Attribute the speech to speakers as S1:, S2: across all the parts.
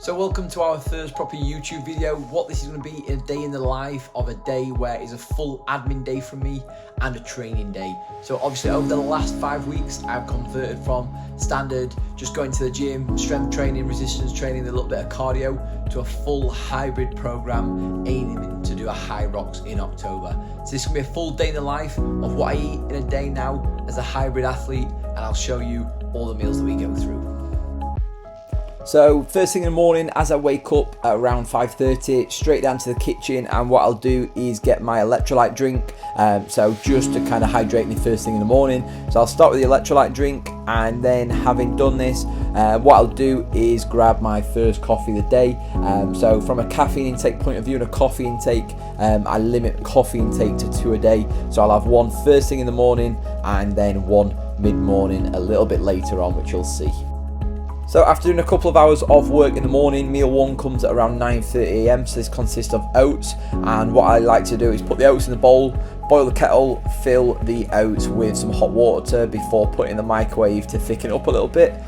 S1: So welcome to our first proper YouTube video. What this is going to be a day in the life of a day where it's a full admin day from me and a training day. So obviously over the last 5 weeks I've converted from standard, just going to the gym, strength training, resistance training, a little bit of cardio, to a full hybrid program aiming to do a High Rocks in October. So this is going to be a full day in the life of what I eat in a day now as a hybrid athlete, and I'll show you all the meals that we go through. So first thing in the morning, as I wake up at around 5:30, straight down to the kitchen, and what I'll do is get my electrolyte drink, so just to kind of hydrate me first thing in the morning. So I'll start with the electrolyte drink, and then having done this, what I'll do is grab my first coffee of the day. So from a caffeine intake point of view and a coffee intake, I limit coffee intake to 2 a day. So I'll have one first thing in the morning and then one mid-morning a little bit later on, which you'll see. So after doing a couple of hours of work in the morning, meal one comes at around 9:30 AM. So this consists of oats, and what I like to do is put the oats in the bowl, boil the kettle, fill the oats with some hot water before putting in the microwave to thicken it up a little bit.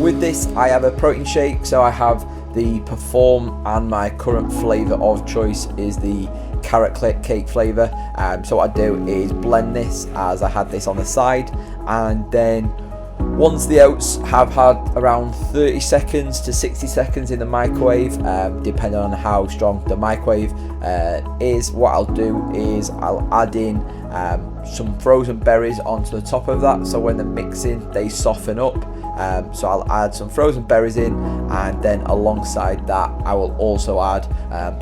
S1: With this I have a protein shake, so I have the Perform, and my current flavour of choice is the carrot cake flavour. So what I do is blend this as I had this on the side, and then once the oats have had around 30 seconds to 60 seconds in the microwave, depending on how strong the microwave is, what I'll do is I'll add in some frozen berries onto the top of that, so when they're mixing they soften up. So I'll add some frozen berries in, and then alongside that I will also add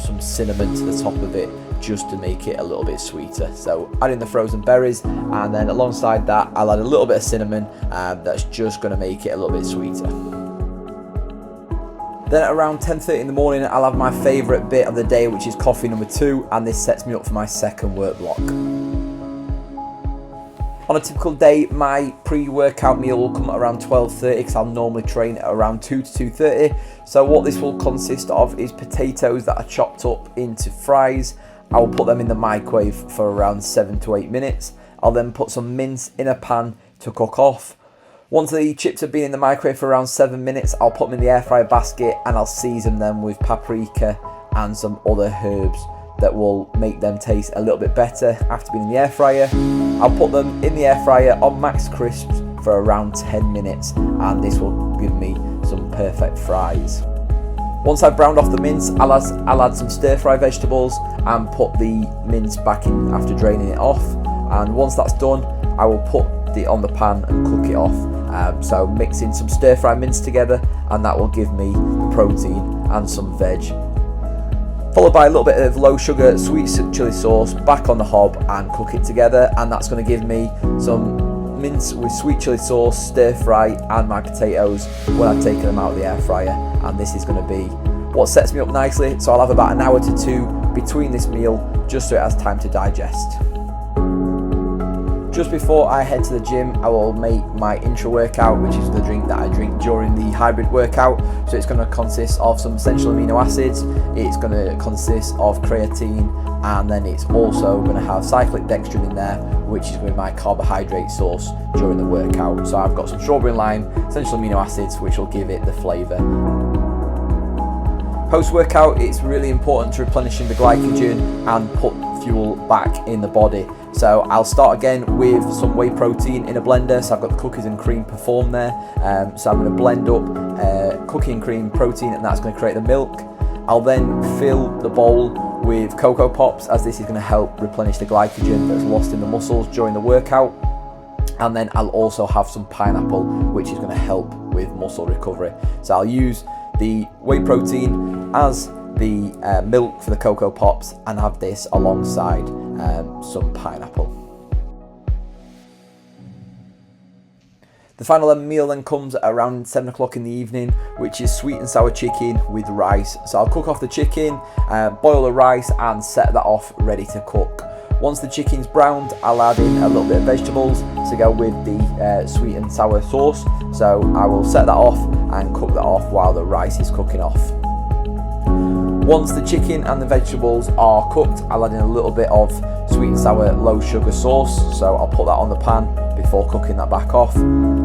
S1: some cinnamon to the top of it, just to make it a little bit sweeter. So adding the frozen berries, and then alongside that I'll add a little bit of cinnamon, that's just going to make it a little bit sweeter. Then at around 10:30 in the morning I'll have my favourite bit of the day, which is coffee number 2, and this sets me up for my second work block. On a typical day, my pre-workout meal will come at around 12:30, because I'll normally train at around 2 to 2:30. So what this will consist of is potatoes that are chopped up into fries. I will put them in the microwave for around 7 to 8 minutes. I'll then put some mince in a pan to cook off. Once the chips have been in the microwave for around 7 minutes, I'll put them in the air fryer basket, and I'll season them with paprika and some other herbs that will make them taste a little bit better after being in the air fryer. I'll put them in the air fryer on max crisps for around 10 minutes, and this will give me some perfect fries. Once I've browned off the mince, I'll add some stir-fry vegetables and put the mince back in after draining it off. And once that's done, I will put it on the pan and cook it off. So mixing some stir-fry mince together, and that will give me the protein and some veg. Followed by a little bit of low sugar sweet chili sauce back on the hob, and cook it together, and that's going to give me some mince with sweet chili sauce, stir fry, and my potatoes when I've taken them out of the air fryer. And this is going to be what sets me up nicely. So I'll have about an hour to 2 between this meal, just so it has time to digest. Just before I head to the gym, I will make my intra workout, which is the drink that I drink during the hybrid workout. So it's going to consist of some essential amino acids, it's going to consist of creatine, and then it's also going to have cyclic dextrin in there, which is going to be my carbohydrate source during the workout. So I've got some strawberry and lime, essential amino acids, which will give it the flavour. Post-workout, it's really important to replenishing the glycogen and put fuel back in the body. So I'll start again with some whey protein in a blender. So I've got the cookies and cream Perform there. So I'm going to blend up cookie and cream protein, and that's going to create the milk. I'll then fill the bowl with Cocoa Pops, as this is going to help replenish the glycogen that's lost in the muscles during the workout. And then I'll also have some pineapple, which is going to help with muscle recovery. So I'll use the whey protein as the milk for the Cocoa Pops, and have this alongside some pineapple. The final meal then comes at around 7 o'clock in the evening, which is sweet and sour chicken with rice. So I'll cook off the chicken, boil the rice, and set that off ready to cook. Once the chicken's browned, I'll add in a little bit of vegetables to go with the sweet and sour sauce. So I will set that off and cook that off while the rice is cooking off. Once the chicken and the vegetables are cooked, I'll add in a little bit of sweet and sour low sugar sauce. So I'll put that on the pan before cooking that back off.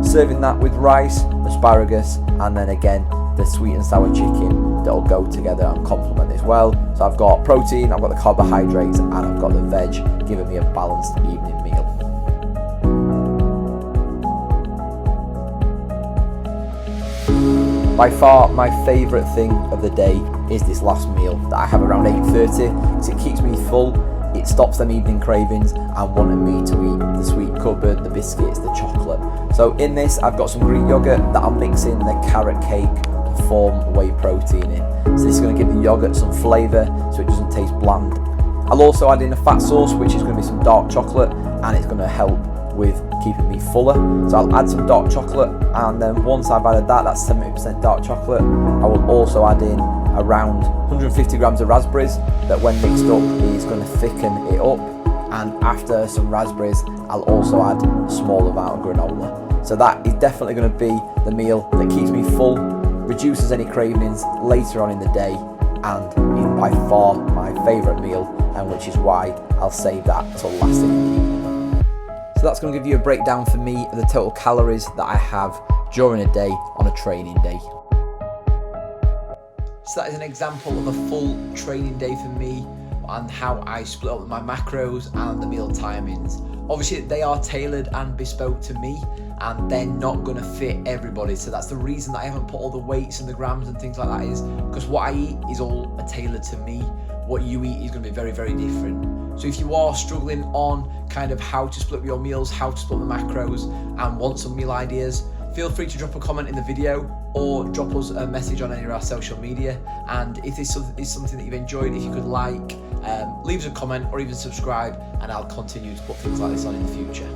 S1: Serving that with rice, asparagus, and then again the sweet and sour chicken
S2: that'll go together and complement this well. So I've got protein, I've got the carbohydrates, and I've got the veg, giving me a balanced evening meal. By far my favourite thing of the day is this last meal that I have around 8:30, because it keeps me full, it stops them evening cravings and wanting me to eat the sweet cupboard, the biscuits, the chocolate. So in this I've got some Greek yogurt that I'll mix in the carrot cake to form whey protein in. So this is going to give the yogurt some flavour so it doesn't taste bland. I'll also add in a fat sauce, which is going to be some dark chocolate, and it's going to help with keeping me fuller. So I'll add some dark chocolate, and then once I've added that, that's 70% dark chocolate, I will also add in around 150 grams of raspberries that when mixed up is going to thicken it up. And after some raspberries, I'll also add a small amount of granola. So that is definitely going to be the meal that keeps me full, reduces any cravings later on in the day, and is by far my favourite meal, and which is why I'll save that till last thing in the evening. So that's going to give you a breakdown for me of the total calories that I have during a day on a training day.
S1: So that is an example of a full training day for me and how I split up my macros and the meal timings. Obviously they are tailored and bespoke to me, and they're not going to fit everybody. So that's the reason that I haven't put all the weights and the grams and things like that, is because what I eat is all tailored to me. What you eat is going to be very, very different. So if you are struggling on kind of how to split your meals, how to split the macros, and want some meal ideas, feel free to drop a comment in the video or drop us a message on any of our social media. And if this is something that you've enjoyed, if you could like, leave us a comment or even subscribe, and I'll continue to put things like this on in the future.